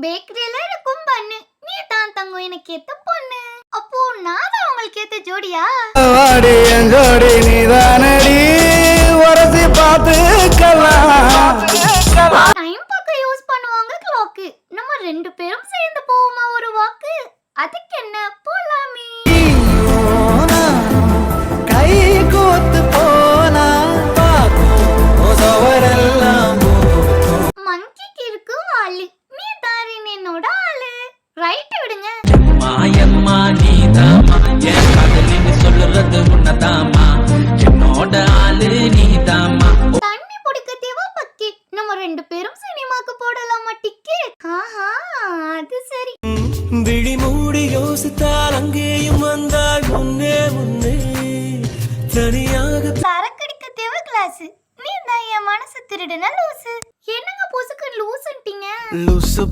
பேக்கரியில இருக்கும் பண்ணு, நீ தான் தங்கம் எனக்கு ஏத்த பொண்ணு. அப்போ நான் தான் உங்களுக்கு ஏத்த ஜோடியா? வாடி என் ஜோடி நீதானடி, உரசி பார்த்துக்கலாம். டைம் பார்க்க யூஸ் பண்ணுவாங்க கிளாக்கு. நம்ம ரெண்டு பேரும் சேர்ந்து போவோமா ஒரு வாக்கு? அதுக்கு என்ன போலாமே. கை கோத்து போனா மங்கிக்கு இருக்கு வாலு, நீ தாரின் என்னோட ஆளு. ரைட் விடுங்க. மாயம்மா நீதாமா, என் காதலின்னு சொல்லுறது உன்னதாமா, என்னோட ஆளு நீதாமா. தண்ணி பிடிக்க தேவை பக்கெட், நம்ம ரெண்டு பேரும் சினிமாக்கு போடலாமா டிக்கெட்? ஆஹா அது சரி. விழி மூடி யோசித்தால் அங்கேயும் வந்தால் முன்னே முன்னே தனியாக சரக்கடிக்க தேவை கிளாஸ், நீ தான் என் மனசு திருடுன லூசு. என்னங்க பொசுக்கு லூசுன்ட்டீங்க? லூசு